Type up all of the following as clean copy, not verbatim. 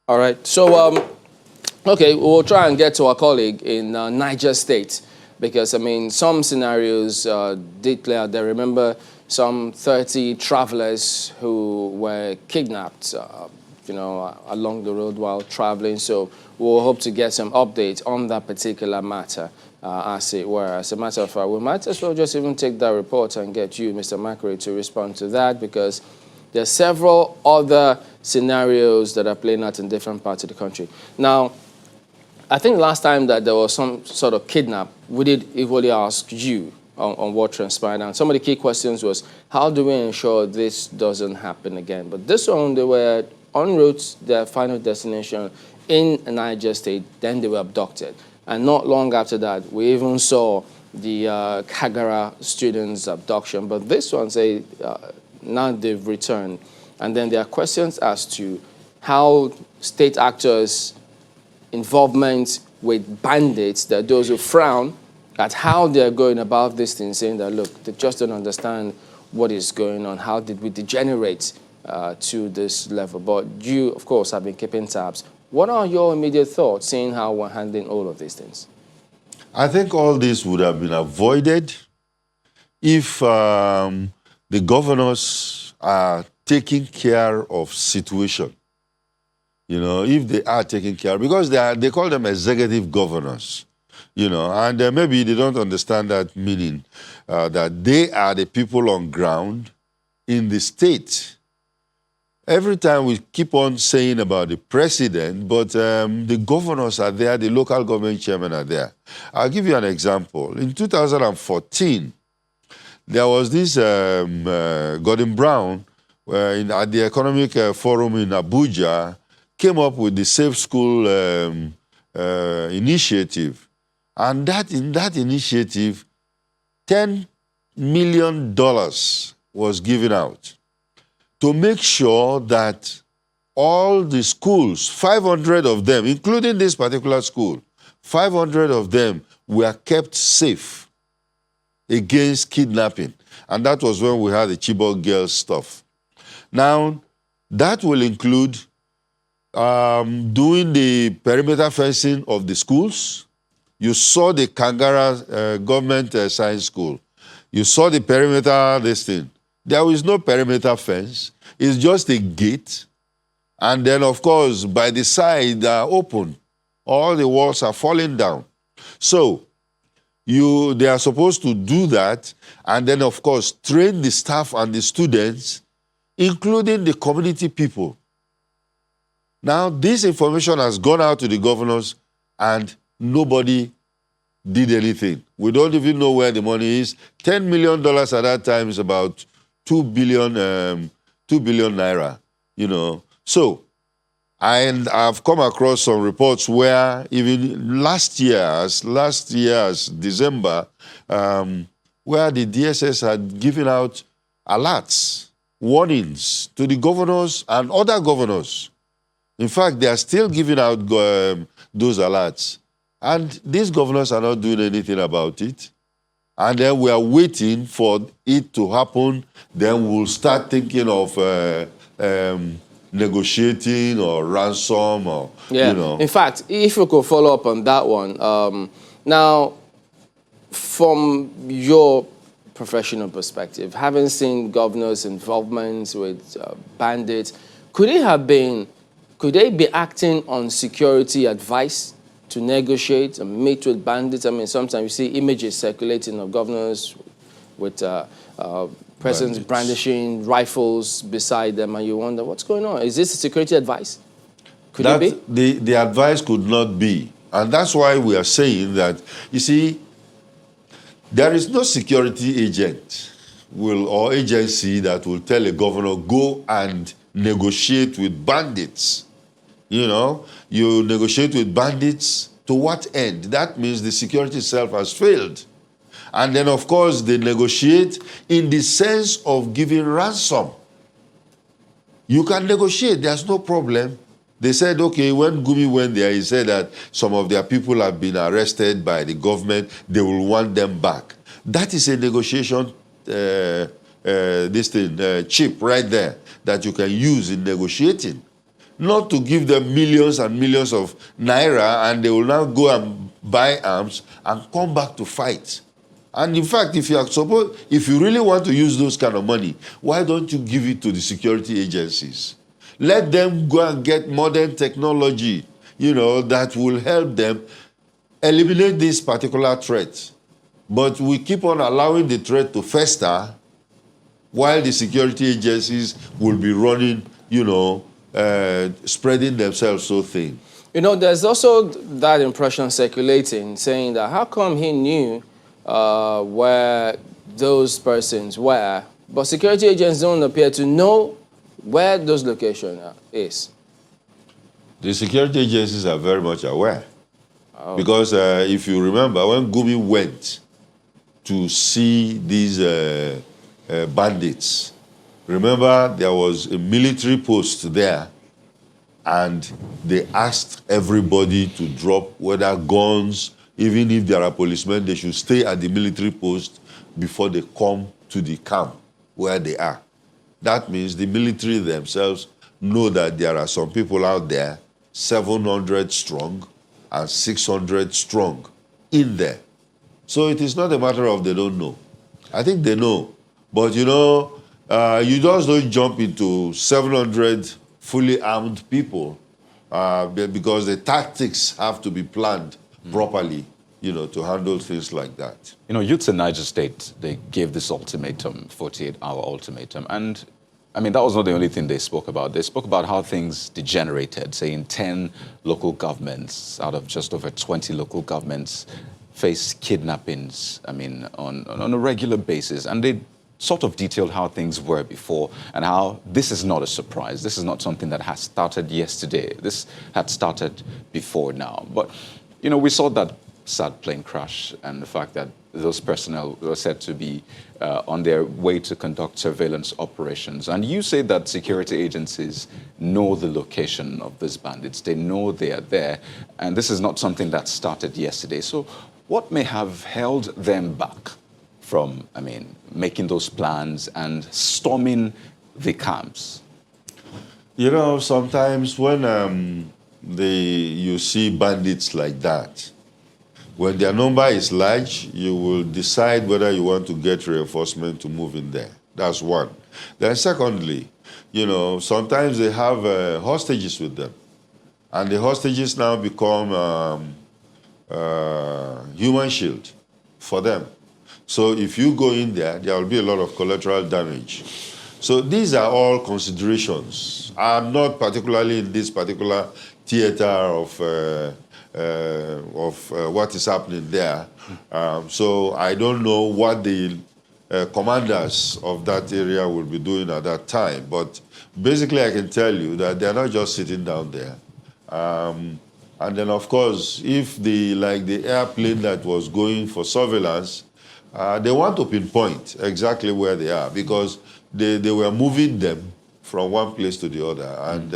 All right. So, okay, we'll try and get to our colleague in Niger State because, I mean, some scenarios did play out there. Remember some 30 travelers who were kidnapped, along the road while traveling. So we'll hope to get some updates on that particular matter, as it were. As a matter of fact, we might as well just even take that report and get you, Mr. Macri, to respond to that because there are several other scenarios that are playing out in different parts of the country. Now, I think last time that there was some sort of kidnap, we did equally ask you on what transpired. And some of the key questions was, how do we ensure this doesn't happen again? But this one, they were en route to their final destination in Niger State, then they were abducted. And not long after that, we even saw the Kagara students' abduction. But this one, now they've returned. And then there are questions as to how state actors' involvement with bandits, that those who frown at how they're going about this thing, saying that, look, they just don't understand what is going on. How did we degenerate to this level? But you, of course, have been keeping tabs. What are your immediate thoughts, seeing how we're handling all of these things? I think all this would have been avoided if the governors are taking care of situation. You know, if they are taking care, because they call them executive governors, you know, and maybe they don't understand that meaning, that they are the people on ground in the state. Every time we keep on saying about the president, but the governors are there, the local government chairmen are there. I'll give you an example. In 2014, there was this Gordon Brown at the Economic Forum in Abuja, came up with the Safe School initiative. And in that initiative, $10 million was given out to make sure that all the schools, 500 of them, including this particular school, 500 of them were kept safe against kidnapping. And that was when we had the Chibok girls stuff. Now, that will include doing the perimeter fencing of the schools. You saw the Kagara government science school. You saw the perimeter, this thing. There is no perimeter fence. It's just a gate. And then, of course, by the side, they are open. All the walls are falling down. So, they are supposed to do that, and then, of course, train the staff and the students, including the community people. Now, this information has gone out to the governors, and nobody did anything. We don't even know where the money is. $10 million at that time is about 2 billion naira, you know. So, and I've come across some reports where even last year's December, where the DSS had given out alerts, warnings to the governors and other governors. In fact, they are still giving out those alerts. And these governors are not doing anything about it. And then we are waiting for it to happen. Then we'll start thinking of negotiating or ransom or, yeah. You know. In fact, if we could follow up on that one. Now, from your professional perspective, having seen governors' involvement with bandits, could they be acting on security advice to negotiate and meet with bandits? I mean, sometimes you see images circulating of governors with presidents brandishing rifles beside them, and you wonder, what's going on? Is this security advice? Could it be? The advice could not be. And that's why we are saying that, you see, there is no security agent or agency that will tell a governor, go and negotiate with bandits. You know, you negotiate with bandits to what end? That means the security itself has failed. And then, of course, they negotiate in the sense of giving ransom. You can negotiate, there's no problem. They said, okay, when Gumi went there, he said that some of their people have been arrested by the government, they will want them back. That is a negotiation chip right there that you can use in negotiating. not to give them millions and millions of naira, and they will now go and buy arms and come back to fight. And in fact, if you really want to use those kind of money, why don't you give it to the security agencies? Let them go and get modern technology, that will help them eliminate this particular threat. But we keep on allowing the threat to fester while the security agencies will be running, spreading themselves so thin. There's also that impression circulating, saying that how come he knew where those persons were, but security agents don't appear to know where those locations is? The security agencies are very much aware. Oh. Because if you remember, when Gumi went to see these bandits, remember there was a military post there, and they asked everybody to drop, whether guns, even if there are policemen, they should stay at the military post before they come to the camp where they are. That means the military themselves know that there are some people out there, 700 strong and 600 strong in there. So it is not a matter of they don't know. I think they know. But you just don't jump into 700 fully armed people because the tactics have to be planned properly, to handle things like that. Youths in Niger State, they gave this ultimatum, 48-hour ultimatum. And, that was not the only thing they spoke about. They spoke about how things degenerated, say in 10 local governments, out of just over 20 local governments, face kidnappings, on a regular basis. And they sort of detailed how things were before and how this is not a surprise. This is not something that has started yesterday. This had started before now. But, we saw that sad plane crash and the fact that those personnel were said to be on their way to conduct surveillance operations. And you say that security agencies know the location of these bandits. They know they are there. And this is not something that started yesterday. So what may have held them back from, making those plans and storming the camps? Sometimes when you see bandits like that, when their number is large, you will decide whether you want to get reinforcement to move in there. That's one. Then secondly, sometimes they have hostages with them. And the hostages now become human shield for them. So if you go in there, there will be a lot of collateral damage. So these are all considerations. I'm not particularly in this particular theater of what is happening there. So I don't know what the commanders of that area will be doing at that time. But basically, I can tell you that they're not just sitting down there. And then, of course, if the airplane that was going for surveillance, they want to pinpoint exactly where they are because they were moving them from one place to the other. And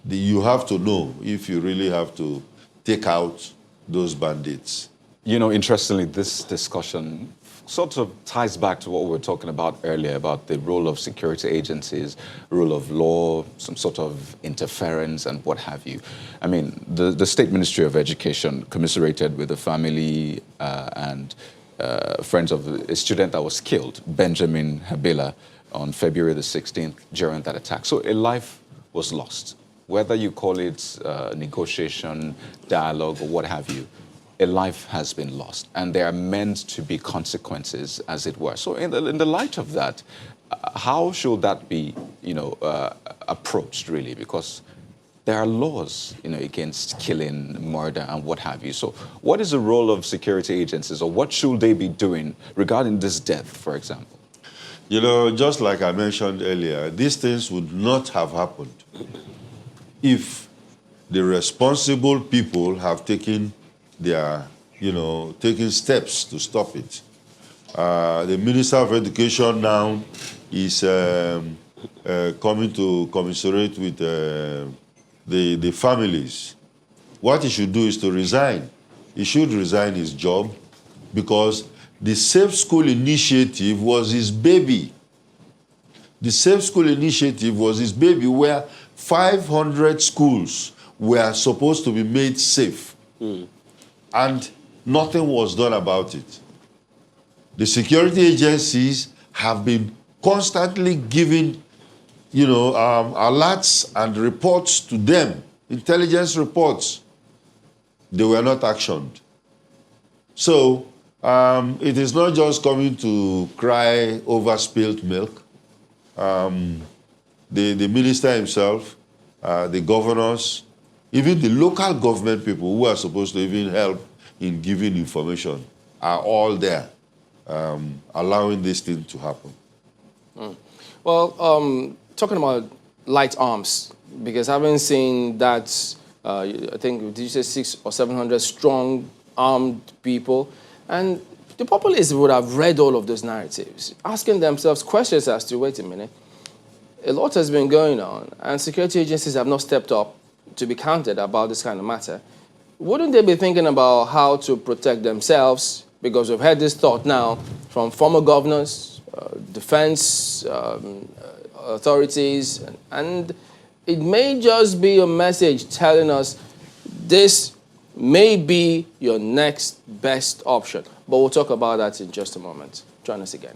you have to know if you really have to take out those bandits. Interestingly, this discussion sort of ties back to what we were talking about earlier about the role of security agencies, rule of law, some sort of interference and what have you. The State Ministry of Education commiserated with the family and friends of a student that was killed, Benjamin Habila, on February the 16th during that attack. So a life was lost. Whether you call it negotiation, dialogue, or what have you, a life has been lost. And there are meant to be consequences, as it were. So in the light of that, how should that be, approached, really? Because there are laws, against killing, murder, and what have you. So what is the role of security agencies, or what should they be doing regarding this death, for example? Just like I mentioned earlier, these things would not have happened if the responsible people have taken taking steps to stop it. The Minister of Education now is coming to commiserate with the families. What he should do is to resign. He should resign his job because the Safe School Initiative was his baby. The Safe School Initiative was his baby where 500 schools were supposed to be made safe, and nothing was done about it. The security agencies have been constantly giving, alerts and reports to them, intelligence reports. They were not actioned. So it is not just coming to cry over spilled milk. The minister himself, the governors, even the local government people who are supposed to even help in giving information are all there, allowing this thing to happen. Well, talking about light arms, because I haven't seen that, I think, did you say 600 or 700 strong armed people? And the populace would have read all of those narratives, asking themselves questions as to, wait a minute, a lot has been going on, and security agencies have not stepped up to be counted about this kind of matter. Wouldn't they be thinking about how to protect themselves? Because we've heard this thought now from former governors, defense authorities, and it may just be a message telling us this may be your next best option. But we'll talk about that in just a moment. Join us again.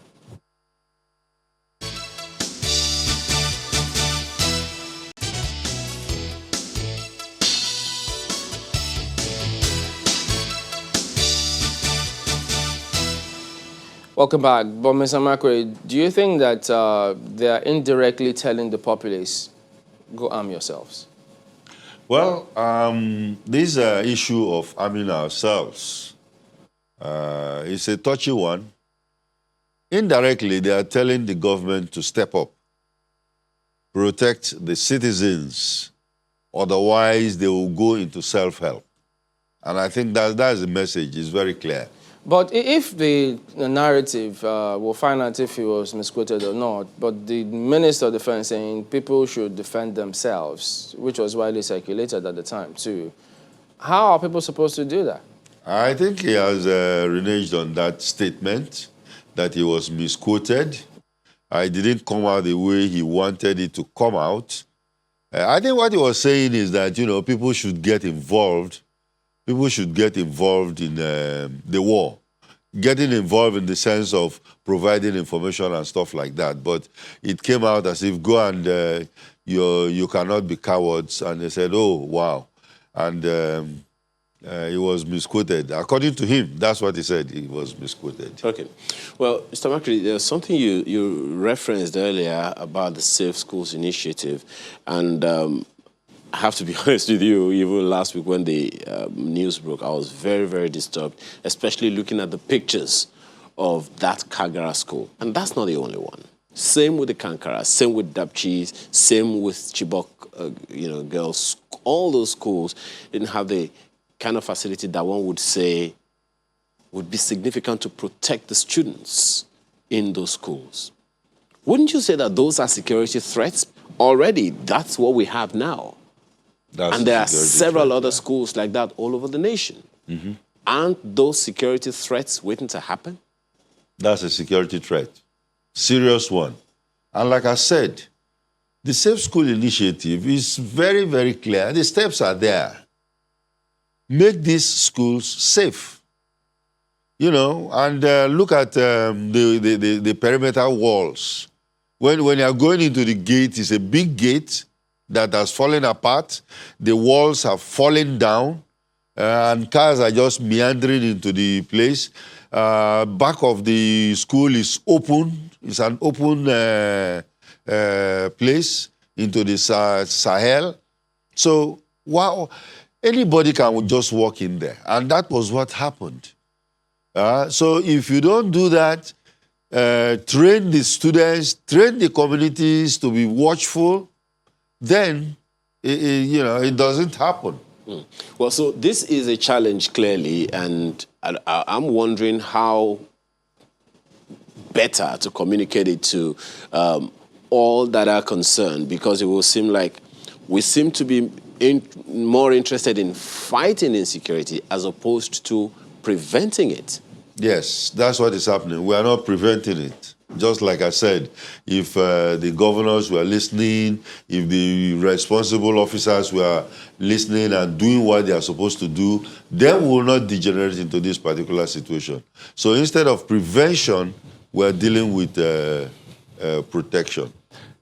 Welcome back. But Mr. Makwe, do you think that they are indirectly telling the populace, go arm yourselves? Well, this issue of arming ourselves is a touchy one. Indirectly, they are telling the government to step up, protect the citizens, otherwise they will go into self-help. And I think that's the message. It's very clear. But if the narrative, we'll find out if it was misquoted or not, but the Minister of Defense saying people should defend themselves, which was widely circulated at the time too, how are people supposed to do that? I think he has reneged on that statement, that he was misquoted. It didn't come out the way he wanted it to come out. I think what he was saying is that, people should get involved. People should get involved in the war, getting involved in the sense of providing information and stuff like that. But it came out as if go and you cannot be cowards. And they said, oh, wow. And he was misquoted. According to him, that's what he said. He was misquoted. Okay. Well, Mr. Makri, there's something you referenced earlier about the Safe Schools Initiative. And I have to be honest with you, even last week when the news broke, I was very, very disturbed, especially looking at the pictures of that Kagara school. And that's not the only one. Same with the Kankara, same with Dapchis, same with Chibok, girls. All those schools didn't have the kind of facility that one would say would be significant to protect the students in those schools. Wouldn't you say that those are security threats? Already, that's what we have now. And there are several other schools like that all over the nation. Mm-hmm. Aren't those security threats waiting to happen? That's a security threat. Serious one. And like I said, the Safe School Initiative is very, very clear. The steps are there. Make these schools safe. And look at the perimeter walls. When you are going into the gate, it's a big gate that has fallen apart. The walls have fallen down, and cars are just meandering into the place. Back of the school is open. It's an open place into the Sahel. So, wow, anybody can just walk in there. And that was what happened. So if you don't do that, train the students, train the communities to be watchful, then, it doesn't happen. Mm. Well, so this is a challenge, clearly, and I'm wondering how better to communicate it to all that are concerned, because it will seem like we seem to be more interested in fighting insecurity as opposed to preventing it. Yes, that's what is happening. We are not preventing it. Just like I said, if the governors were listening, if the responsible officers were listening and doing what they are supposed to do, then we will not degenerate into this particular situation. So instead of prevention, we're dealing with protection.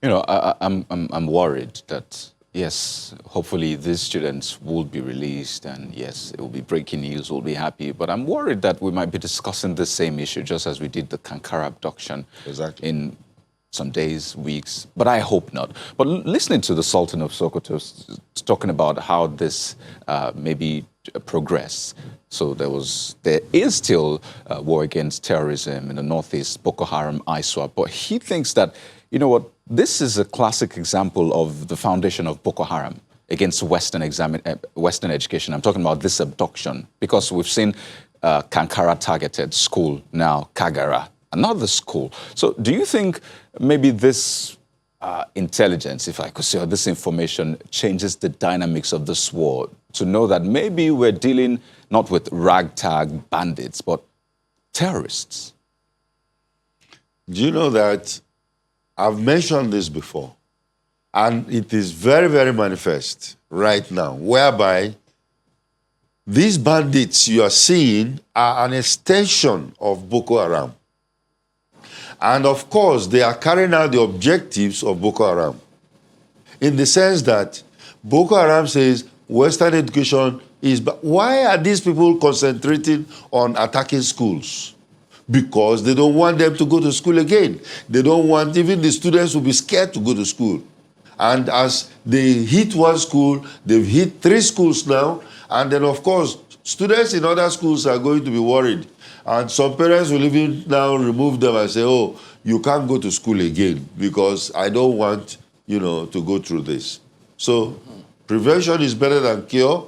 You know, I'm worried that, yes, hopefully these students will be released and yes, it will be breaking news, we'll be happy. But I'm worried that we might be discussing the same issue just as we did the Kagara abduction in some days, weeks, but I hope not. But listening to the Sultan of Sokoto talking about how this maybe progress. So there is still war against terrorism in the Northeast, Boko Haram, ISWAP, but he thinks that, you know what, this is a classic example of the foundation of Boko Haram against Western education. I'm talking about this abduction because we've seen Kankara targeted school, now Kagara, another school. So do you think maybe this intelligence, if I could say, or this information changes the dynamics of this war to know that maybe we're dealing not with ragtag bandits, but terrorists? Do you know that I've mentioned this before, and it is very, very manifest right now, whereby these bandits you are seeing are an extension of Boko Haram. And of course, they are carrying out the objectives of Boko Haram, in the sense that Boko Haram says Western education is... But why are these people concentrating on attacking schools? Because they don't want them to go to school again. They don't want even the students to be scared to go to school. And as they hit one school, they've hit 3 schools now. And then, of course, students in other schools are going to be worried. And some parents will even now remove them and say, oh, you can't go to school again because I don't want, you know, to go through this. So prevention is better than cure.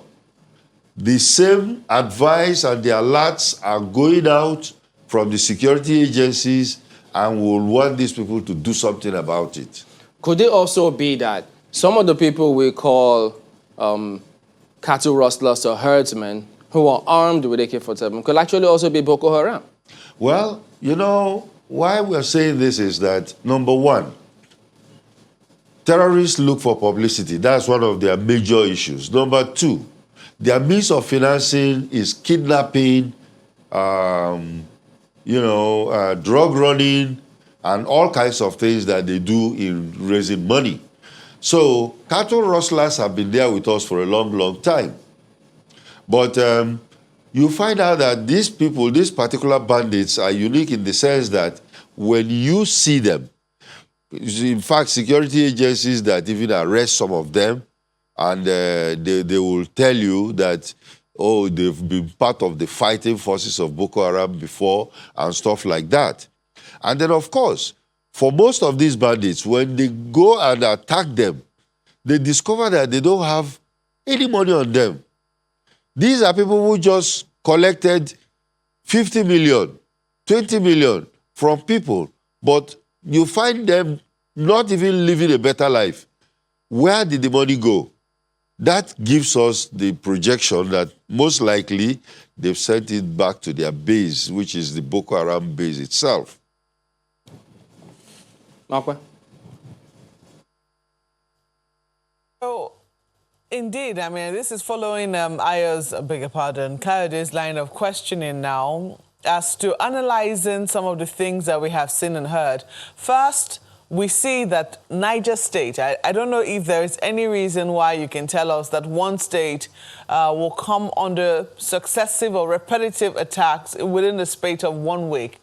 The same advice and the alerts are going out from the security agencies, and we'll want these people to do something about it. Could it also be that some of the people we call cattle rustlers or herdsmen who are armed with AK-47 could actually also be Boko Haram? Well, you know, why we're saying this is that, number one, terrorists look for publicity. That's one of their major issues. Number two, their means of financing is kidnapping, drug running, and all kinds of things that they do in raising money. So cattle rustlers have been there with us for a long, long time. But you find out that these people, these particular bandits, are unique in the sense that when you see them, in fact, security agencies that even arrest some of them, and they will tell you that, oh, they've been part of the fighting forces of Boko Haram before and stuff like that. And then, of course, for most of these bandits, when they go and attack them, they discover that they don't have any money on them. These are people who just collected 50 million, 20 million from people, but you find them not even living a better life. Where did the money go? That gives us the projection that most likely they've sent it back to their base, which is the Boko Haram base itself. Mark? So, indeed, I mean, this is following Kayode's line of questioning now as to analyzing some of the things that we have seen and heard. First, we see that Niger State, I don't know if there is any reason why you can tell us that one state will come under successive or repetitive attacks within the space of 1 week.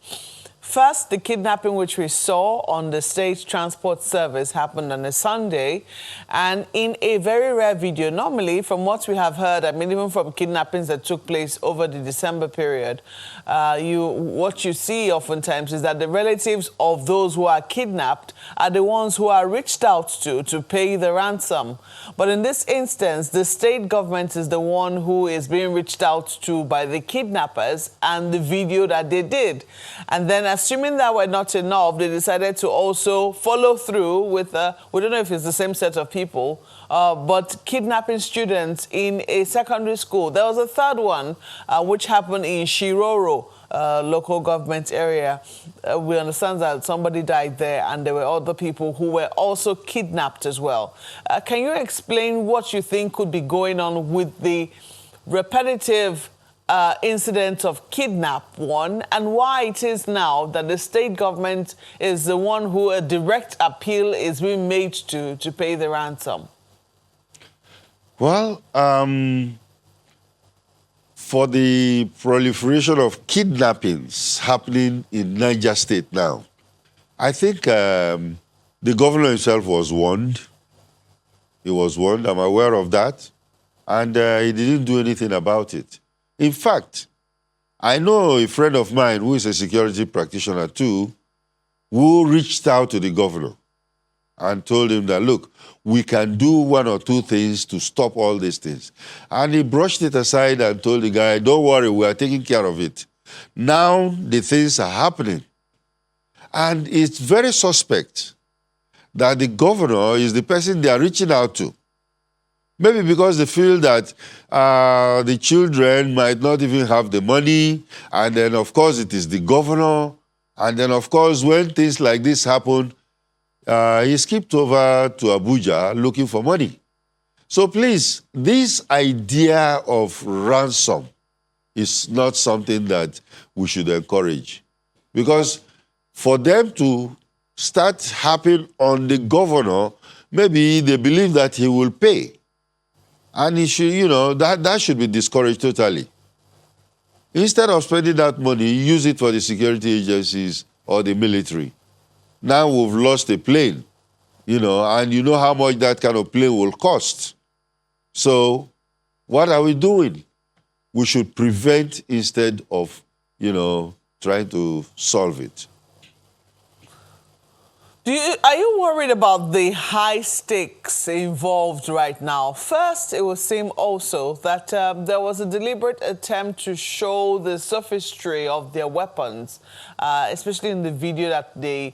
First, the kidnapping which we saw on the state transport service happened on a Sunday, and in a very rare video. Normally, from what we have heard, I mean, even from kidnappings that took place over the December period, what you see oftentimes is that the relatives of those who are kidnapped are the ones who are reached out to pay the ransom. But in this instance, the state government is the one who is being reached out to by the kidnappers and the video that they did. And then, assuming that were not enough, they decided to also follow through with, we don't know if it's the same set of people, but kidnapping students in a secondary school. There was a third one, which happened in Shiroro. local government area. We understand that somebody died there and there were other people who were also kidnapped as well. Can you explain what you think could be going on with the repetitive incident of kidnap one, and why it is now that the state government is the one who a direct appeal is being made to pay the ransom? Well, for the proliferation of kidnappings happening in Niger State now, I think the governor himself was warned. He was warned, I'm aware of that, and he didn't do anything about it. In fact, I know a friend of mine who is a security practitioner too, who reached out to the governor and told him that, look, we can do one or two things to stop all these things. And he brushed it aside and told the guy, don't worry, we are taking care of it. Now the things are happening. And it's very suspect that the governor is the person they are reaching out to. Maybe because they feel that the children might not even have the money, and then, of course, it is the governor. And then, of course, when things like this happen, he skipped over to Abuja looking for money. So please, this idea of ransom is not something that we should encourage. Because for them to start happening on the governor, maybe they believe that he will pay. And he should, you know, that should be discouraged totally. Instead of spending that money, use it for the security agencies or the military. Now we've lost a plane, you know, and you know how much that kind of plane will cost. So what are we doing? We should prevent instead of, you know, trying to solve it. Are you worried about the high stakes involved right now? First, it would seem also that there was a deliberate attempt to show the sophistry of their weapons, especially in the video that they,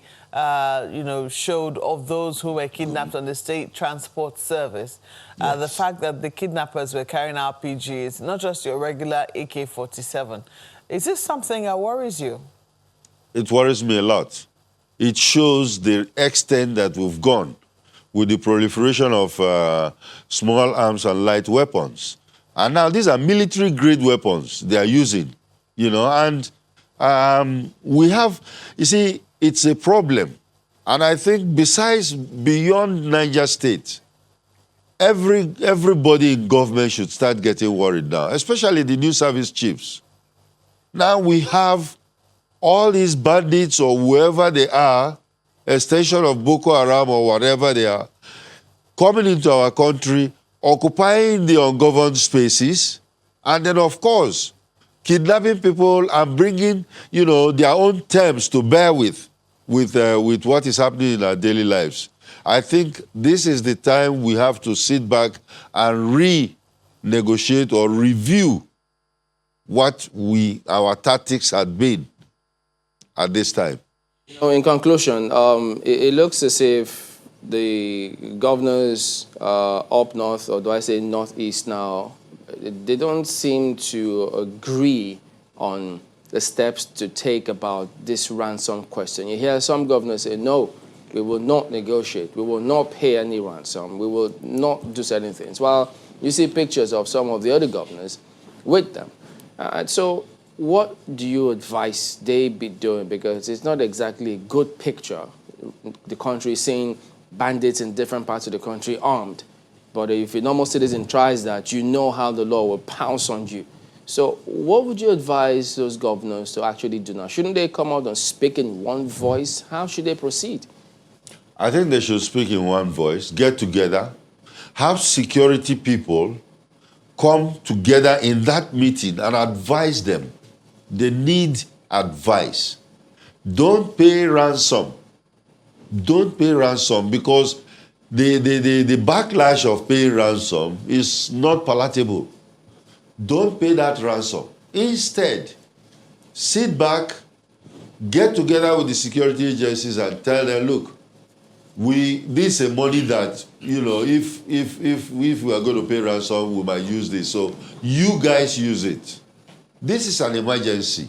showed of those who were kidnapped on the state transport service. Yes. The fact that the kidnappers were carrying RPGs, not just your regular AK-47. Is this something that worries you? It worries me a lot. It shows the extent that we've gone with the proliferation of small arms and light weapons. And now these are military-grade weapons they are using, you know, and we have, you see, it's a problem. And I think beyond Niger State, everybody in government should start getting worried now, especially the new service chiefs. Now we have all these bandits or whoever they are, extension of Boko Haram or whatever they are, coming into our country, occupying the ungoverned spaces, and then, of course, kidnapping people and bringing, you know, their own terms to bear with what is happening in our daily lives. I think this is the time we have to sit back and renegotiate or review what our tactics had been at this time. You know, in conclusion, it looks as if the governors up north, or do I say northeast now, they don't seem to agree on the steps to take about this ransom question. You hear some governors say, no, we will not negotiate. We will not pay any ransom. We will not do certain things. While you see pictures of some of the other governors with them. So what do you advise they be doing? Because it's not exactly a good picture. The country seeing bandits in different parts of the country armed. But if a normal citizen tries that, you know how the law will pounce on you. So what would you advise those governors to actually do now? Shouldn't they come out and speak in one voice? How should they proceed? I think they should speak in one voice, get together, have security people come together in that meeting and advise them. They need advice. Don't pay ransom. Don't pay ransom, because the backlash of paying ransom is not palatable. Don't pay that ransom. Instead, sit back, get together with the security agencies and tell them, look, this is money that, you know, if we are going to pay ransom, we might use this. So you guys use it. This is an emergency.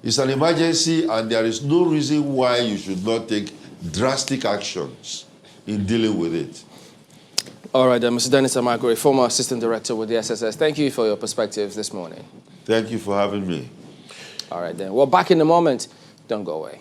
It's an emergency, and there is no reason why you should not take drastic actions in dealing with it. All right, then, Mr. Dennis Amagori, former Assistant Director with the SSS, thank you for your perspective this morning. Thank you for having me. All right, then. Well, back in a moment. Don't go away.